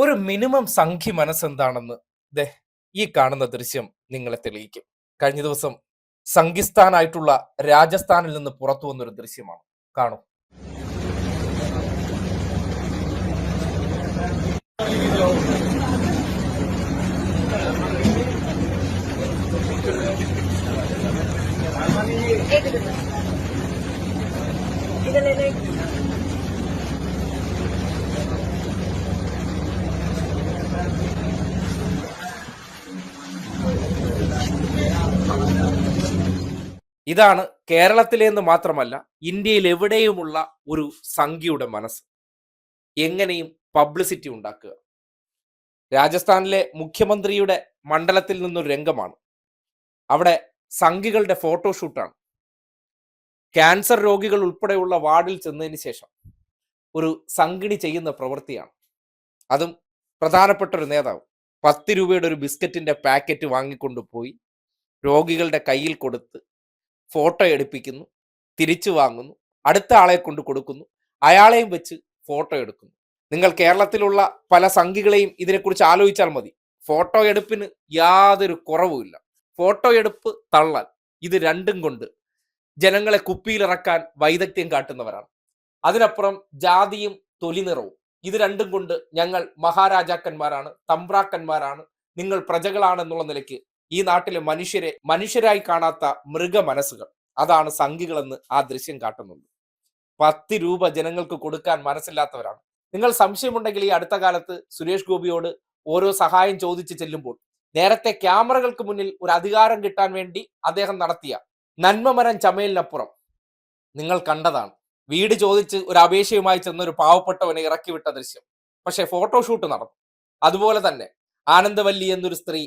ഒരു മിനിമം സംഖ്യ മനസ്സെന്താണെന്ന് ദേ ഈ കാണുന്ന ദൃശ്യം നിങ്ങളെ തെളിയിക്കും. കഴിഞ്ഞ ദിവസം സംഘിസ്ഥാനായിട്ടുള്ള രാജസ്ഥാനിൽ നിന്ന് പുറത്തു വന്നൊരു ദൃശ്യമാണ്. കാണൂ. ഇതാണ് കേരളത്തിലെന്ന് മാത്രമല്ല ഇന്ത്യയിൽ എവിടെയുമുള്ള ഒരു സംഘിയുടെ മനസ്സ്. എങ്ങനെയും പബ്ലിസിറ്റി ഉണ്ടാക്കുക. രാജസ്ഥാനിലെ മുഖ്യമന്ത്രിയുടെ മണ്ഡലത്തിൽ നിന്നൊരു രംഗമാണ്. അവിടെ സംഘികളുടെ ഫോട്ടോഷൂട്ടാണ്. ക്യാൻസർ രോഗികൾ ഉൾപ്പെടെയുള്ള വാർഡിൽ ചെന്നതിന് ശേഷം ഒരു സംഘിണി ചെയ്യുന്ന പ്രവൃത്തിയാണ്. അതും പ്രധാനപ്പെട്ട ഒരു നേതാവ് 10 രൂപയുടെ ഒരു ബിസ്ക്കറ്റിന്റെ പാക്കറ്റ് വാങ്ങിക്കൊണ്ടുപോയി രോഗികളുടെ കയ്യിൽ കൊടുത്ത് ഫോട്ടോ എടുപ്പിക്കുന്നു, തിരിച്ചു വാങ്ങുന്നു, അടുത്ത ആളെ കൊണ്ട് കൊടുക്കുന്നു, അയാളെയും വെച്ച് ഫോട്ടോ എടുക്കുന്നു. നിങ്ങൾ കേരളത്തിലുള്ള പല സംഘികളെയും ഇതിനെക്കുറിച്ച് ആലോചിച്ചാൽ മതി. ഫോട്ടോ എടുപ്പിന് യാതൊരു കുറവുമില്ല. ഫോട്ടോ എടുപ്പ്, തള്ളൽ, ഇത് രണ്ടും കൊണ്ട് ജനങ്ങളെ കുപ്പിയിലിറക്കാൻ വൈദഗ്ധ്യം കാട്ടുന്നവരാണ്. അതിനപ്പുറം ജാതിയും തൊലി നിറവും, ഇത് രണ്ടും കൊണ്ട് ഞങ്ങൾ മഹാരാജാക്കന്മാരാണ്, തമ്പ്രാക്കന്മാരാണ്, നിങ്ങൾ പ്രജകളാണെന്നുള്ള നിലയ്ക്ക് ഈ നാട്ടിലെ മനുഷ്യരായി കാണാത്ത മൃഗ മനസ്സുകൾ, അതാണ് സംഘികളെന്ന് ആ ദൃശ്യം കാട്ടുന്നുണ്ട്. 10 രൂപ ജനങ്ങൾക്ക് കൊടുക്കാൻ മനസ്സില്ലാത്തവരാണ്. നിങ്ങൾ സംശയമുണ്ടെങ്കിൽ ഈ അടുത്ത കാലത്ത് സുരേഷ് ഗോപിയോട് ഓരോ സഹായം ചോദിച്ചു ചെല്ലുമ്പോൾ നേരത്തെ ക്യാമറകൾക്ക് മുന്നിൽ ഒരു അധികാരം കിട്ടാൻ വേണ്ടി അദ്ദേഹം നടത്തിയ നന്മമരം ചമയലിനപ്പുറം നിങ്ങൾ കണ്ടതാണ്. വീട് ചോദിച്ച് ഒരു അപേക്ഷയുമായി ചെന്ന ഒരു പാവപ്പെട്ടവനെ ഇറക്കി വിട്ട ദൃശ്യം. പക്ഷെ ഫോട്ടോഷൂട്ട് നടന്നു. അതുപോലെ തന്നെ ആനന്ദവല്ലി എന്നൊരു സ്ത്രീ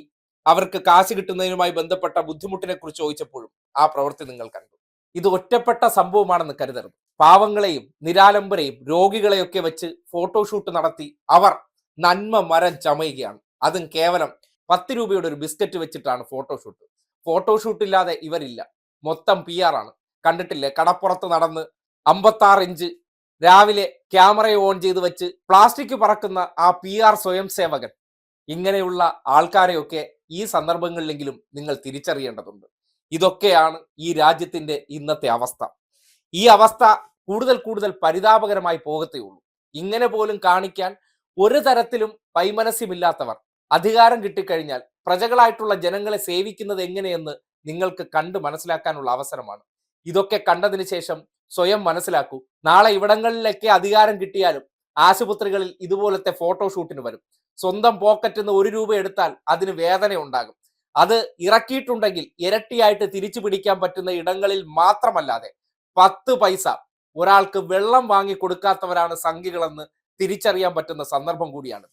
അവർക്ക് കാശ് കിട്ടുന്നതിനുമായി ബന്ധപ്പെട്ട ബുദ്ധിമുട്ടിനെ കുറിച്ച് ചോദിച്ചപ്പോഴും ആ പ്രവൃത്തി നിങ്ങൾ കണ്ടു. ഇത് ഒറ്റപ്പെട്ട സംഭവമാണെന്ന് കരുതരുത്. പാവങ്ങളെയും നിരാലംബരെയും രോഗികളെയൊക്കെ വെച്ച് ഫോട്ടോഷൂട്ട് നടത്തി അവർ നന്മ മരം ചമയുകയാണ്. അതും കേവലം 10 രൂപയുടെ ഒരു ബിസ്ക്കറ്റ് വെച്ചിട്ടാണ് ഫോട്ടോഷൂട്ട്. ഫോട്ടോഷൂട്ട് ഇല്ലാതെ ഇവരില്ല. മൊത്തം PR ആണ്. കണ്ടിട്ടില്ലേ, കടപ്പുറത്ത് നടന്ന് 56 ഇഞ്ച് രാവിലെ ക്യാമറയെ ഓൺ ചെയ്ത് വെച്ച് പ്ലാസ്റ്റിക് പറക്കുന്ന ആ PR സ്വയം സേവകൻ. ഇങ്ങനെയുള്ള ആൾക്കാരെയൊക്കെ ഈ സന്ദർഭങ്ങളിലെങ്കിലും നിങ്ങൾ തിരിച്ചറിയേണ്ടതുണ്ട്. ഇതൊക്കെയാണ് ഈ രാജ്യത്തിന്റെ ഇന്നത്തെ അവസ്ഥ. ഈ അവസ്ഥ കൂടുതൽ കൂടുതൽ പരിതാപകരമായി പോകത്തേ ഉള്ളൂ. ഇങ്ങനെ പോലും കാണിക്കാൻ ഒരു തരത്തിലും വൈമനസ്യമില്ലാത്തവർ അധികാരം കിട്ടിക്കഴിഞ്ഞാൽ പ്രജകളായിട്ടുള്ള ജനങ്ങളെ സേവിക്കുന്നത് എങ്ങനെയെന്ന് നിങ്ങൾക്ക് കണ്ട് മനസ്സിലാക്കാനുള്ള അവസരമാണ്. ഇതൊക്കെ കണ്ടതിന് ശേഷം സ്വയം മനസ്സിലാക്കൂ. നാളെ ഇവിടങ്ങളിലൊക്കെ അധികാരം കിട്ടിയാലും ആശുപത്രികളിൽ ഇതുപോലത്തെ ഫോട്ടോഷൂട്ടിന് വരും. സ്വന്തം പോക്കറ്റിൽ നിന്ന് 1 രൂപ എടുത്താൽ അതിന് വേദന ഉണ്ടാകും. അത് ഇറക്കിയിട്ടുണ്ടെങ്കിൽ ഇരട്ടിയായിട്ട് തിരിച്ചു പിടിക്കാൻ പറ്റുന്ന ഇടങ്ങളിൽ മാത്രമല്ലാതെ 10 പൈസ ഒരാൾക്ക് വെള്ളം വാങ്ങി കൊടുക്കാത്തവരാണ് സംഘികളെന്ന് തിരിച്ചറിയാൻ പറ്റുന്ന സന്ദർഭം കൂടിയാണ്.